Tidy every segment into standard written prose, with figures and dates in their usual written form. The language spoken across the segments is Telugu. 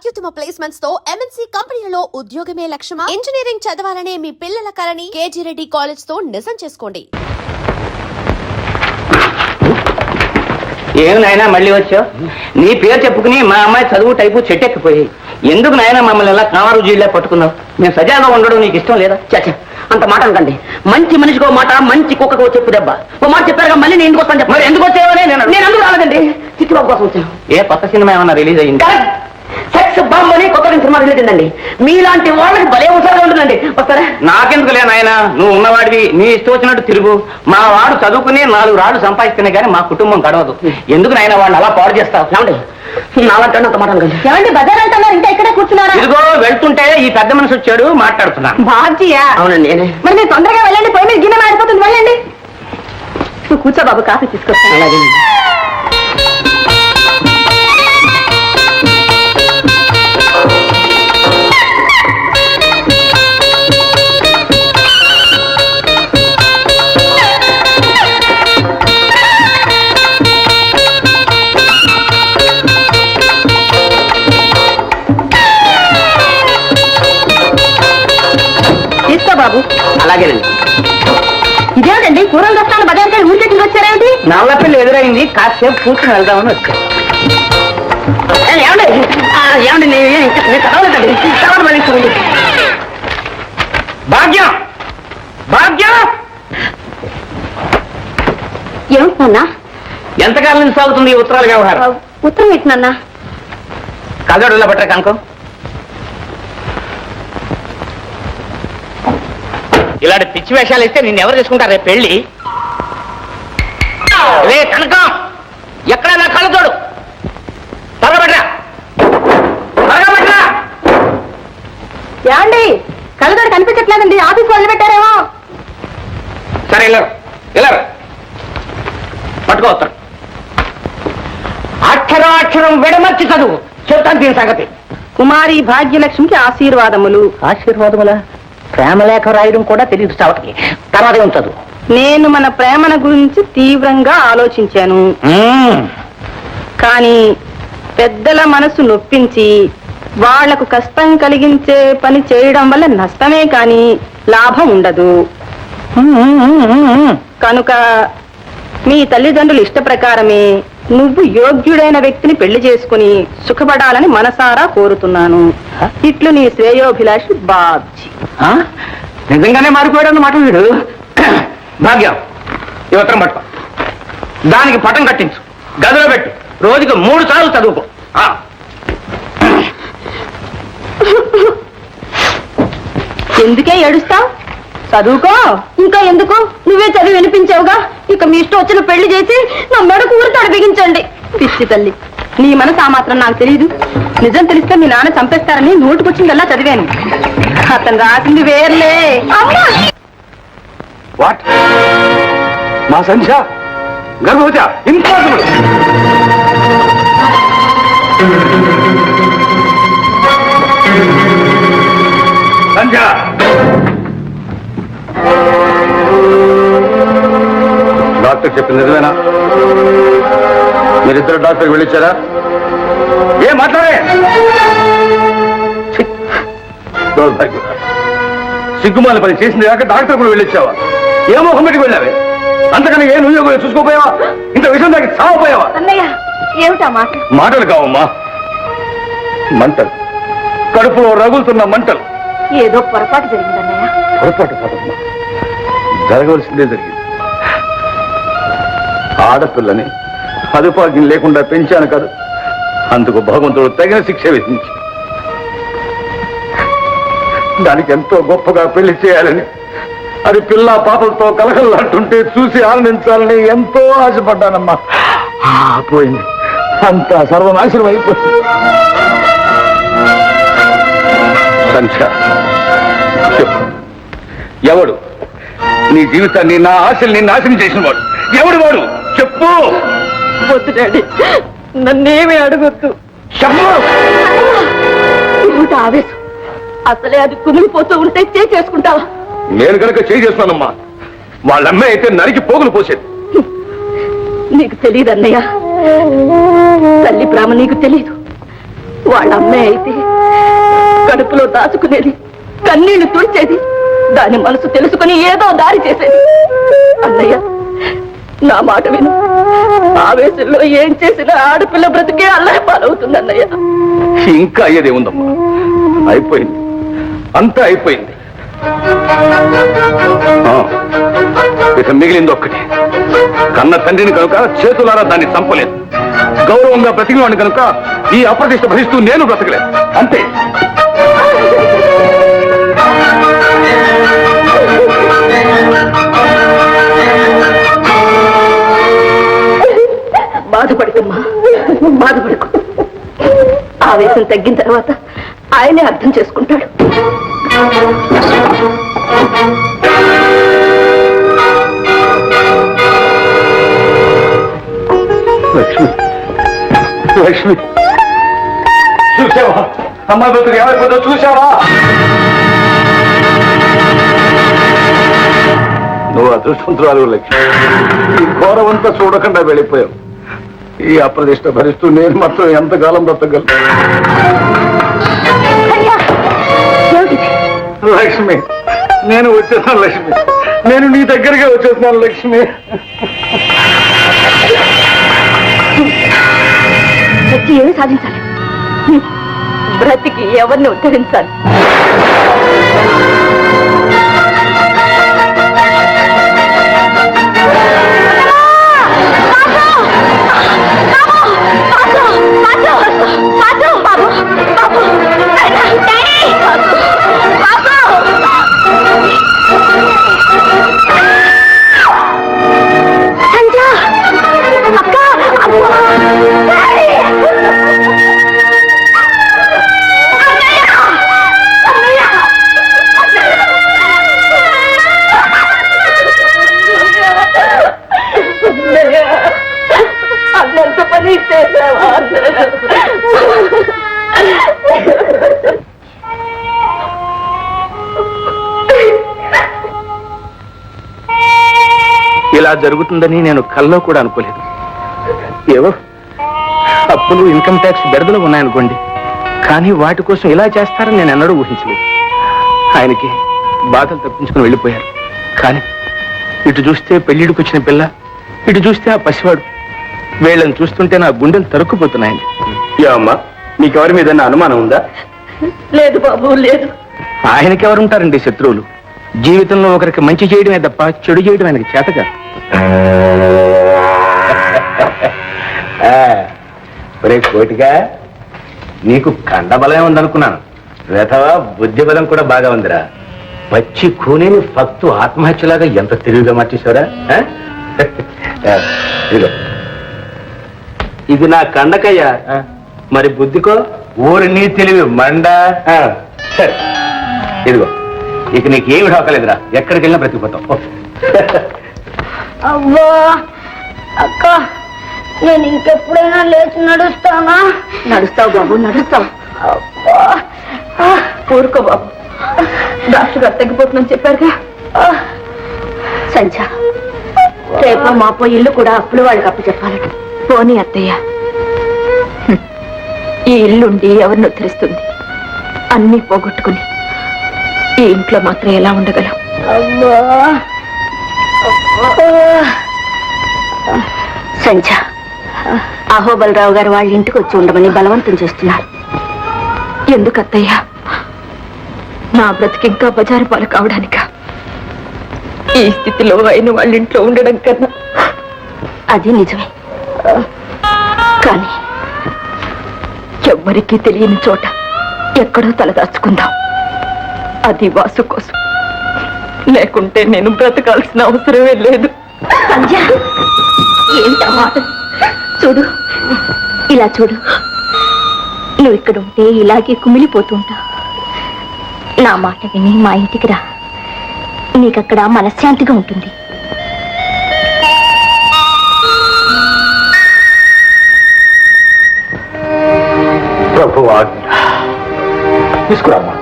అత్యుత్తమ ప్లేస్మెంట్స్ తో ఎంఎన్సీ కంపెనీలలో ఉద్యోగమే లక్ష్యమా? ఇంజనీరింగ్ చదవాలనే మీ పిల్లల కలని కేజీ రెడ్డి కాలేజ్ తో నిజం చేసుకోండి. ఏం నాయనా మళ్ళీ వచ్చావు? నీ పేరు చెప్పుకుని మా అమ్మాయి చదువు టైపు చెట్టెక్కిపోయి ఎందుకు నాయనా మమ్మల్ని ఎలా కామారు జీళ్ళ పట్టుకున్నావు? మేము సజాగా ఉండడం నీకు ఇష్టం లేదా? చచ్చా అంత మాట అనకండి. మంచి మనిషికి ఓ మాట, మంచి కుక్కకు చెప్పు దెబ్బ. ఓ మాట చెప్పారుగా మళ్ళీ నేను ఎందుకు వస్తాను చెప్ప. మరి ఎందుకు వచ్చావని నేను ఎందుకు రాలేదండి. చిట్టుబాబు కోసం వచ్చాను. ఏ కొత్త సినిమా ఏమన్నా రిలీజ్ అయ్యింది? సెక్స్ బాంబ్ అని కొత్త సినిమా రిలీజ్ అయిందండి. మీలాంటి వాళ్ళకి భలే ఉత్సాహంగా ఉంటుందండి. వస్తారా? నాకెందుకు లే నాయన, నువ్వు ఉన్నవాడివి, నీ ఇష్టం వచ్చినట్టు తిరుగు. మా వాడు చదువుకుని 4 రాళ్ళు సంపాదిస్తేనే కానీ మా కుటుంబం గడవదు. ఎందుకు నాయన వాడిని అలా పాడు చేస్తావు? ఏమండి నాలంటే అంత మాట ఏమండి బజార్ అంటున్నారు, ఇంకా ఇక్కడే కూర్చున్నారా? ఇదిగో వెళ్తుంటే ఈ పెద్ద మనిషి వచ్చాడు, మాట్లాడుతున్నా. బాధ్యా? అవునండి. మరి మీరు తొందరగా వెళ్ళండి, పోయి మీరు గిన్నె మారిపోతుంది, వెళ్ళండి. నువ్వు కూర్చో బాబు, కాఫీ తీసుకొస్తాను. అలాగే. బాబు అలాగేనండి. ఇదేమిటండి కూరలు తెస్తాను బజార్కి ఊరికెళ్ళి వచ్చారేమిటి? నల్లపిల్లి ఎదురైంది, కాసేపు కూర్చుని వెళ్దామని వచ్చాను. ఏమండి చదవలేదండి, తర్వాత మళ్ళీ చూడండి. భాగ్యం భాగ్యం ఏమిటన్నా? ఎంతకాలం నుంచి సాగుతుంది ఈ ఉత్తరాల వ్యవహారం? ఉత్తరం ఏంటన్నా? కదడులా పట్టరా కనుకో. ఇలాంటి పిచ్చి వేషాలు ఇస్తే నిన్ను ఎవరు చేసుకుంటారు రేపు పెళ్లి? రే కనకం, ఎక్కడ నా కళ్ళు చూడు. త్వరగా ఏమండి, కళ్ళతోడు కనిపించట్లేదండి, ఆఫీస్ వాళ్ళు పెట్టారేమో. సరే వెళ్ళరు పట్టుకోవస్తారు. అక్షరం విడమర్చి చదువు, చెప్తాను దీని సంగతి. కుమారి భాగ్యలక్ష్మికి ఆశీర్వాదములు. ఆశీర్వాదములా? ప్రేమలేఖ రాయడం కూడా తెలియదు చావటికి. తర్వాత ఉంచదు. నేను మన ప్రేమల గురించి తీవ్రంగా ఆలోచించాను, కానీ పెద్దల మనసు నొప్పించి వాళ్లకు కష్టం కలిగించే పని చేయడం వల్ల నష్టమే కాని లాభం ఉండదు. కనుక మీ తల్లిదండ్రుల ఇష్ట ప్రకారమే నువ్వు యోగ్యుడైన వ్యక్తిని పెళ్లి చేసుకుని సుఖపడాలని మనసారా కోరుతున్నాను. ఇట్లు నీ శ్రేయోభిలాషి బాబ్జీ. నిజంగానే మారిపోయాడు అన్నమాట వీడు. భాగ్యం, ఈ ఉత్తరం పట్టుకో, దానికి పటం కట్టించు, గదిలో పెట్టు, రోజుకు 3 సార్లు చదువుకో. ఎందుకే ఏడుస్తావు? చదువుకో. ఇంకా ఎందుకు? నువ్వే చదివి వినిపించావుగా, ఇక మీ ఇష్టం వచ్చిన పెళ్లి చేసి నా మెడకు ఊరితాడు బిగించండి. పిచ్చి తల్లి, నీ మనసు ఆ మాత్రం నాకు తెలియదు. నిజం తెలిస్తే మీ నాన్న చంపేస్తారని నోటుకొచ్చిందల్లా చదివాను. అతను రాసింది వేర్లే. మా సంధ్య గర్భవతి, ఇంపాసిబుల్. సంధ్య, డాక్టర్ చెప్పింది నిజమేనా? మీరిద్దరు డాక్టర్కి వెళ్ళిచ్చారా? ఏం మాట్లాడే? సిగ్గుమాల పని చేసింది కాక డాక్టర్ కూడా వెళ్ళిచ్చావా? ఏ మొహం పెట్టి వెళ్ళావే? అంతకన్నా ఏ నువ్వు చూసుకోపోయావా? ఇంత విషయం దానికి చావపోయావా? ఏమిటా మాటలు కావమ్మా, మంటలు, కడుపులో రగులుతున్న మంటలు. ఏదో పొరపాటు జరిగిందన్నయ్య. పొరపాటు కాదమ్మా, జరగవలసిందే జరిగింది. ఆడపిల్లని అదుపాగ్యం లేకుండా పెంచాను కాదు, అందుకు భగవంతుడు తగిన శిక్ష విధించి దానికి ఎంతో గొప్పగా పెళ్లి చేయాలని, అది పిల్ల పాపలతో కలకల్లాంటుంటే చూసి ఆనందించాలని ఎంతో ఆశపడ్డానమ్మా. పోయింది, అంతా సర్వనాశనం అయిపోయింది. సంఖ్య ఎవడు నీ జీవితాన్ని, నా ఆశల్ని నాశనం చేసిన వాడు ఎవడు? వాడు చెప్పు. వద్దు డాడీ, నన్నేమీ అడగొద్దు. ఆవేశం, అసలే అది కుమిలిపోతూ ఉంటే చేసుకుంటావా? నేను కనుక చేస్తున్నానమ్మా, వాళ్ళమ్మే అయితే నరికి పోగులు పోసేది. నీకు తెలియదు అన్నయ్య, తల్లి ప్రేమ నీకు తెలీదు. వాళ్ళ అమ్మే అయితే కడుపులో దాచుకునేది, కన్నీళ్లు తుడిచేది, దాని మనసు తెలుసుకుని ఏదో దారి చేసేది. అన్నయ్య, నా మాట విను. ఆవేశంలో ఏం చేసినా ఆడపిల్ల బ్రతికే అల్లరి పాలవుతుంది అన్నయ్య. ఇంకా అయ్యేదే ఉందమ్మా, అయిపోయింది, అంతా అయిపోయింది. ఇక మిగిలింది ఒక్కటి. కన్న తండ్రిని కనుక చేతులారా దాన్ని చంపలేదు. గౌరవంగా బ్రతికినవాడిని కనుక ఈ అప్రతిష్ట భరిస్తూ నేను బ్రతకలేదు. అంతే. బాధపడుతుమ్మా, బాధపడుకు. ఆవేశం తగ్గిన తర్వాత ఆయనే అర్థం చేసుకుంటాడు. లక్ష్మి, లక్ష్మి, చూసావా అమ్మ బ్రతుకు ఏమైపోతుందో చూసావా? నువ్వు అదృష్టవంతురాలు లక్ష్మి. ఈ ఘోరమంతా చూడకుండా వెళ్ళిపోయావు. ఈ అప్రదిష్ట భరిస్తూ నేను మాత్రం ఎంతకాలం బ్రతకగలను? లక్ష్మి, నేను వచ్చేసాను లక్ష్మి, నేను నీ దగ్గరగా వచ్చేస్తున్నాను లక్ష్మి. వచ్చి ఏమి సాధించాలి? బ్రతికి ఎవరిని ఉద్ధరించాలి? అన్నంత పని చేసావా? ఇలా జరుగుతుందని నేను కల్లో కూడా అనుకోలేదు. ఏవో అప్పులు, ఇన్కమ్ ట్యాక్స్ బెడదలు ఉన్నాయనుకోండి, కానీ వాటి కోసం ఇలా చేస్తారని నేను ఎన్నడూ ఊహించలేదు. ఆయనకి బాధలు తప్పించుకుని వెళ్ళిపోయారు. కానీ ఇటు చూస్తే పెళ్లిడికి వచ్చిన పిల్ల, ఇటు చూస్తే ఆ పసివాడు, వీళ్ళని చూస్తుంటే నా గుండెలు తరుక్కుపోతున్నాయండి. అమ్మా, నీకెవరి మీద అనుమానం ఉందా? లేదు బాబు, లేదు. ఆయనకెవరుంటారండి శత్రువులు? జీవితంలో ఒకరికి మంచి చేయడమే తప్ప చెడు చేయడం ఆయనకి చేత కాదు. కోటిగా నీకు కండబలమే ఉందనుకున్నాను. వేతవా బుద్ధి బలం కూడా బాగా ఉందిరా. పచ్చి కూనేని ఫక్తు ఆత్మహత్యలాగా ఎంత తెలివిగా మార్చేశారా? ఇది నా కండకయ్యా, మరి బుద్ధికో ఊరి నీ తెలివి మండ. సరే ఇదిగో, ఇక నీకేమి ఢోకలేదురా, ఎక్కడికి వెళ్ళినా బ్రతికిపోతావు. అవ్వా అక్క, నేను ఇంకెప్పుడైనా లేచి నడుస్తానా? నడుస్తావు బాబు, నడుస్తావు. ఊరుకో బాబు, డాక్టర్ గారు తగ్గిపోతుందని చెప్పారుగా. సంచ, రేపు మాపో ఇల్లు కూడా అప్పులు వాళ్ళకి అప్పు చెప్పాలట. పోనీ అత్తయ్య, ఈ ఇల్లుండి ఎవరిని ఉద్ధరిస్తుంది? అన్నీ పోగొట్టుకుని ఈ ఇంట్లో మాత్రం ఎలా ఉండగలం? సంచ, అహోబలరావు గారు వాళ్ళ ఇంటికి వచ్చి ఉండమని బలవంతం చేస్తున్నారు. ఎందుకు అత్తయ్య? నా బ్రతికి ఇంకా బజారు పాలు కావడానిక? ఈ స్థితిలో అయిన వాళ్ళ ఇంట్లో ఉండడం కన్నా. అది నిజమే, కానీ ఎవ్వరికీ తెలియని చోట ఎక్కడో తలదాచుకుందాం. అది వాసు కోసం, లేకుంటే నేను బ్రతకాల్సిన అవసరమే లేదు. ఏంటా మాట? చూడు, ఇలా చూడు. నువ్వు ఇక్కడ ఉంటే ఇలాగే కుమిలిపోతుంటా. నా మాట విని మా ఇంటికి రా, నీకక్కడ మనశ్శాంతిగా ఉంటుంది. ప్రభు తీసుకురామ్మా.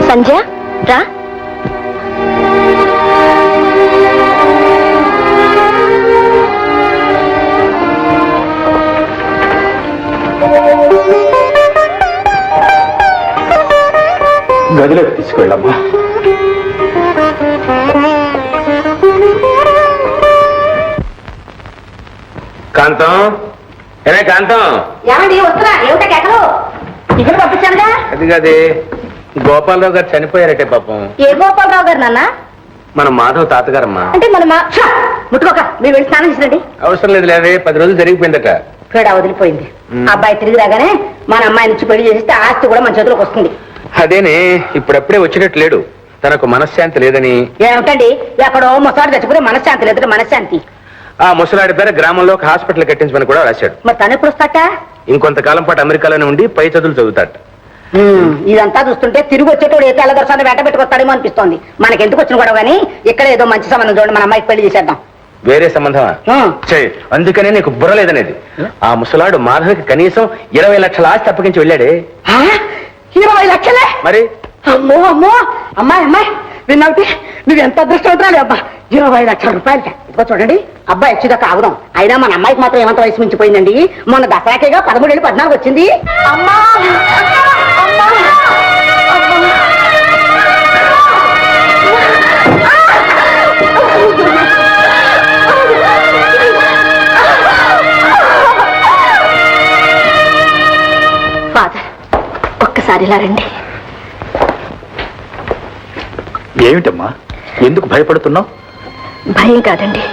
సంజయ్ రా. గదిలోకి తీసుకెళ్ళమ్మా. కాంతం, ఏమే కాంతం, ఏమండి వస్తున్నా ఏమిటా కేకలు ఇక్కడ పంపించానుగా. అది కాదే గోపాలరావు గారు చనిపోయారటే పాపం. ఏ గోపాలరావు గారు నాన్న? మన మాధవ్ తాతగారమ్మా. అంటే మన ముట్టుకోక మీరు వెళ్ళి స్నానం చేసిరండి. అవసరం లేదు లేదే, 10 రోజులు జరిగిపోయిందట. పేడ వదిలిపోయింది. అబ్బాయి తిరిగి రాగానే మన అమ్మాయి నుంచి పెళ్లి చేస్తే ఆస్తి కూడా మన చేతిలోకి వస్తుంది. అదేనే ఇప్పుడప్పుడే వచ్చినట్టు లేడు, తనకు మనశ్శాంతి లేదని. ఏమిటండి ఎక్కడో ముసలాడు చచ్చిపోతే మనశ్శాంతి లేదు. మనశ్శాంతి ఆ ముసలాడి పేర గ్రామంలో ఒక హాస్పిటల్ కట్టించమని కూడా రాశాడు. మరి తను ఎప్పుడు వస్తాట? ఇంకొంతకాలం పాటు అమెరికాలోనే ఉండి పై చదువులు చదువుతాట. ఇదంతా చూస్తుంటే తిరిగి వచ్చేటోడు ఏ తెల్లదర్శనం వెంట పెట్టుకొస్తాడేమో అనిపిస్తోంది. మనకెందుకు వచ్చిన కూడా కానీ ఇక్కడ ఏదో మంచి సంబంధం చూడండి, మన అమ్మాయికి పెళ్లి చేసేద్దాం. వేరే సంబంధమా? అందుకనే నీకు బుర్ర లేదనేది. ఆ ముసలాడు మాధవికి కనీసం 20 లక్షల ఆస్తి అప్పగించి వెళ్ళాడే. 20 లక్షలే? మరి అమ్మో అమ్మో. అమ్మాయి విన్నావుటి నువ్వు ఎంత అదృష్టవంతురాలి అబ్బా. 20 లక్షల రూపాయలు. ఇదిగో చూడండి, అబ్బాయి వచ్చేదాకా ఆగుదాం. అయినా మన అమ్మాయికి మాత్రం ఏమంత వయసు మించిపోయిందండి. మొన్న దసరాకేగా 13 ఏళ్ళు 14 వచ్చింది. అమ్మా ఫాదర్, ఒక్కసారి ఇలా రండి. ఏమిటమ్మా, ఎందుకు భయపడుతున్నావు? భయం కాదండి,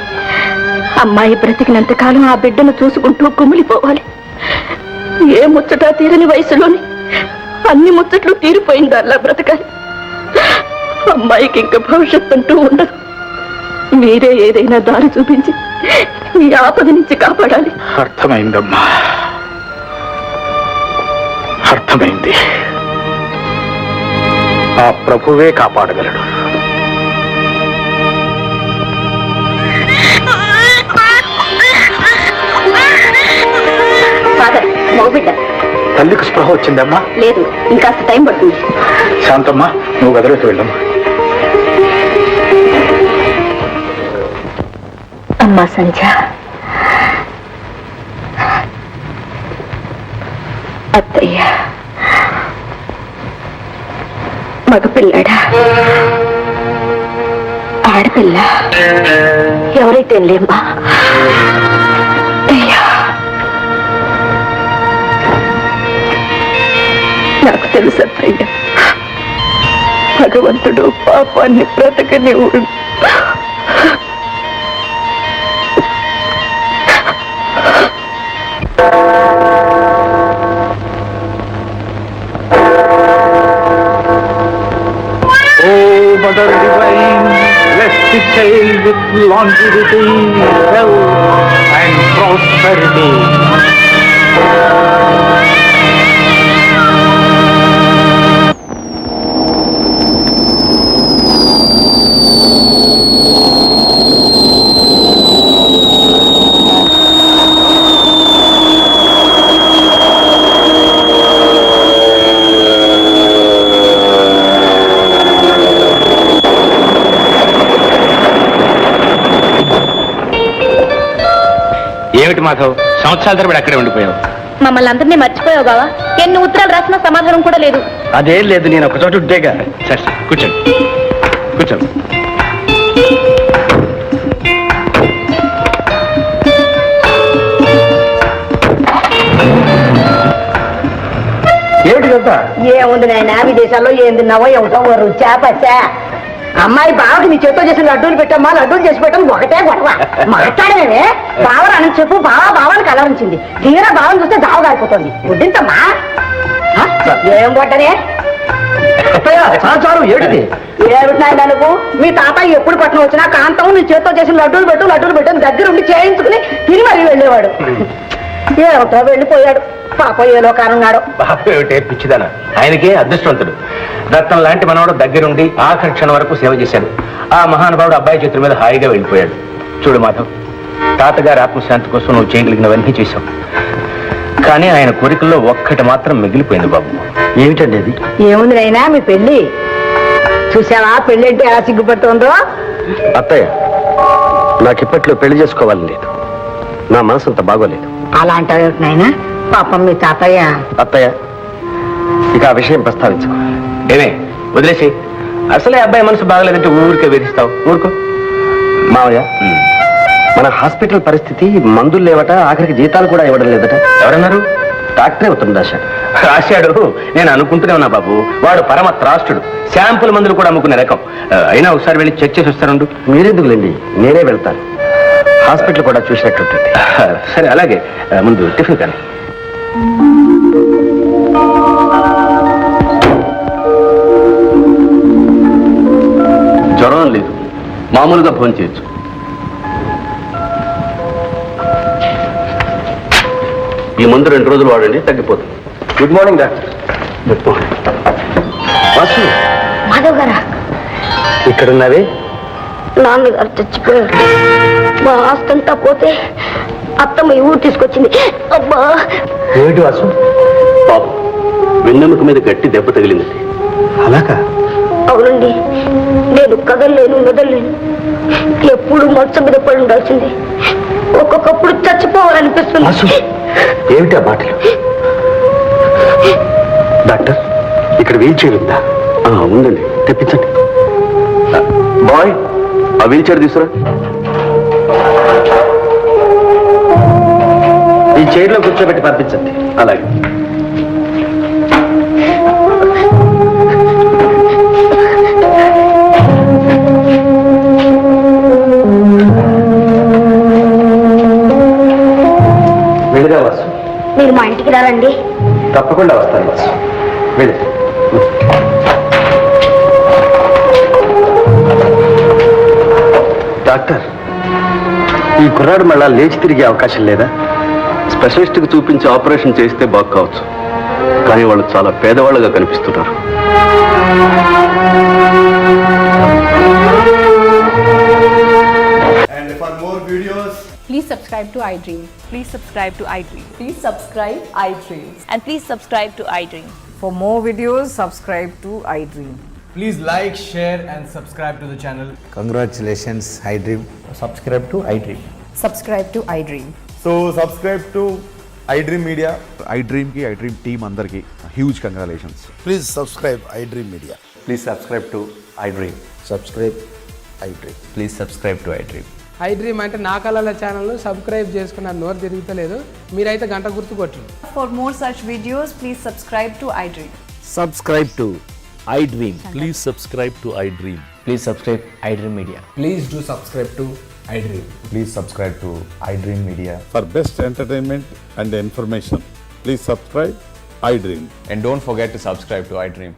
అమ్మాయి బ్రతికినంత కాలం ఆ బిడ్డను చూసుకుంటూ కుమిలిపోవాలి. ఏ ముచ్చట తీరని వయసులోని అన్ని ముచ్చట్లు తీరిపోయింది. అలా బ్రతకాలి. అమ్మాయికి ఇంకా భవిష్యత్తు అంటూ ఉండదు. మీరే ఏదైనా దారి చూపించి ఈ ఆపద నుంచి కాపాడాలి. అర్థమైందమ్మా, అర్థమైంది. ఆ ప్రభువే కాపాడగలడు. ఫాదర్, మగబిడ్డ. తల్లికి స్పృహ వచ్చిందమ్మా? లేదు, ఇంకాస్త టైం పడుతుంది. శాంతమ్మా, నువ్వు గదిలోకి వెళ్ళమ్మా. అమ్మా సంధ్య, అత్తయ్య మగపిల్లాడా ఆడపిల్ల ఎవరైతే లేమ్మా. అయ్యా, నాకు తెలుసు అత్తయ్య, భగవంతుడు పాపాన్ని బ్రతకనివ్వడు. Mother divine, bless the child with longevity, health and prosperity. ఏమిటి మాధవ్, సంవత్సరాల తరబడి అక్కడే ఉండిపోయావు? మమ్మల్ని అందరినీ మర్చిపోయావు బావా. ఎన్ని ఉత్తరాలు రాసినా సమాధానం కూడా లేదు. అదేం లేదు, నేను ఒక చోట ఉంటేగా. సరే కూర్చోండి, కూర్చోండి. ఏమిటి కదా? ఏముంది నాయన, విదేశాల్లో ఏం తిన్నావో ఏమిటో రుచా పచ్చా. అమ్మాయి బావకి నీ చేతితో చేసిన లడ్డూలు పెట్టమ్మా, లడ్డూలు చేసి పెట్టడం ఒకటే గొడవ. మాట్లాడమే బావని అని చెప్పు. బావాని కలరించింది. తీరా బావని చూస్తే దావ కారిపోతుంది. వడ్డింతమ్మా. ఏం కొట్టనే ఏమిటి ఏమిటినాయన నువ్వు? మీ తాతయ్య ఎప్పుడు పట్టణం వచ్చినా కాంతం నీ చేతితో చేసిన లడ్డూలు పెట్టు దగ్గర ఉండి చేయించుకుని తిని మరీ వెళ్ళేవాడు. ఏమిటో వెళ్ళిపోయాడు. పాప ఏలో కానున్నాడు. బాబు ఏమిటే పిచ్చిదన, ఆయనకే అదృష్టవంతుడు. రత్నం లాంటి మనవాడు దగ్గరుండి ఆఖరి క్షణం వరకు సేవ చేశాడు. ఆ మహానుభావుడు అబ్బాయి చేతుల మీద హాయిగా వెళ్ళిపోయాడు. చూడు మాధవ్, తాతగారి ఆత్మశాంతి కోసం నువ్వు చేయగలిగినవన్నీ చేశావు. కానీ ఆయన కోరికల్లో ఒక్కటి మాత్రం మిగిలిపోయింది బాబు. ఏమిటండి అది? ఏముంది అయినా మీ పెళ్లి చూసావా? పెళ్లి అంటే ఎలా సిగ్గుపడుతుందో. అత్తయ్య, నాకు ఇప్పట్లో పెళ్లి చేసుకోవాలని లేదు. నా మనసు అంత బాగోలేదు. అలా అంటావేమిటినైనా? పాపం మీ తాతయ్య. అత్తయ్య, ఇక ఆ విషయం ప్రస్తావించుకో. ఏమే, వదిలేసి. అసలే అబ్బాయి మనసు బాగలేదంటే ఊరికే వేధిస్తావు. ఊరుకో. మావయ్య, మన హాస్పిటల్ పరిస్థితి మందులు లేవట, ఆఖరికి జీతాలు కూడా ఇవ్వడం లేదట. ఎవరన్నారు? డాక్టరే ఉత్తరం రాశాడు. రాశాడు. నేను అనుకుంటూనే ఉన్నా బాబు, వాడు పరమ త్రాష్టుడు. శాంపుల్ మందులు కూడా అమ్ముకునే రకం. అయినా ఒకసారి వెళ్ళి చెక్ చేసి వస్తానుండు. మీరెందుకులేండి, నేనే వెళ్తాను. హాస్పిటల్ కూడా చూసినట్టుంటుంది. సరే, అలాగే. ముందు టిఫిన్ కానీ. జ్వరం లేదు, మామూలుగా ఫోన్ చేయొచ్చు. ఈ మందు 2 రోజులు వాడండి, తగ్గిపోతుంది. Good morning doctor. Vasu, Madhav గారా? ఇక్కడున్నావే? నాన్నగారు చచ్చిపోయారు. మా ఆస్తంతా పోతే అత్తమ్మ ఈ ఊరు తీసుకొచ్చింది. అబ్బా, ఏమిటి వాసు? పాపం, వెన్నెముక మీద గట్టి దెబ్బ తగిలింది. అలాగా? అవునండి. నేను కదలలేను, మెదలేను. ఎప్పుడు మంచం మీద పడి ఉండాల్సింది. ఒక్కొక్కప్పుడు వాసు, చచ్చిపోవాలనిపిస్తుంది. ఏమిటా మాటలు? డాక్టర్, ఇక్కడ వీల్ చైర్ ఉందా? ఉందండి, తెప్పించండి. బాయ్, ఆ వీల్ చైర్ తీసుకురా. ఈ చైర్లో కూర్చోబెట్టి పంపించండి. అలాగే. వెళ్ళిరా వాసు. మీరు మా ఇంటికి రారండి? తప్పకుండా వస్తాను వాసు. వెళ్ళి. డాక్టర్, ఈ కుర్రాడు మళ్ళా లేచి తిరిగే అవకాశం లేదా? స్పెషలిస్ట్కి చూపించి ఆపరేషన్ చేస్తే బాగు కావచ్చు, కానీ వాళ్ళు చాలా పేదవాళ్ళుగా కనిపిస్తున్నారు. And for more videos, Please subscribe to iDream. Please subscribe to iDream. Please subscribe iDream. And please subscribe to iDream. For more videos, subscribe to iDream. please like, share, and subscribe to the channel. Congratulations, iDream. Subscribe to iDream. Subscribe to iDream. So subscribe to iDream Media. iDream की iDream team अंदर की huge congratulations. Please subscribe iDream Media. Please subscribe to iDream. Subscribe iDream. Please subscribe to iDream. iDream అంటే నా కళల ఛానల్ను సబ్స్క్రైబ్ చేసుకున్న నోరు తిరుగుతలేదు. మీరైతే గంట గుర్తు కొట్టండి. For more such videos, please subscribe to iDream. Subscribe to iDream. Please subscribe to iDream. Please subscribe iDream Media. Please do subscribe to iDream. Please subscribe to iDream Media. For best entertainment and information, please subscribe iDream. And don't forget to subscribe to iDream.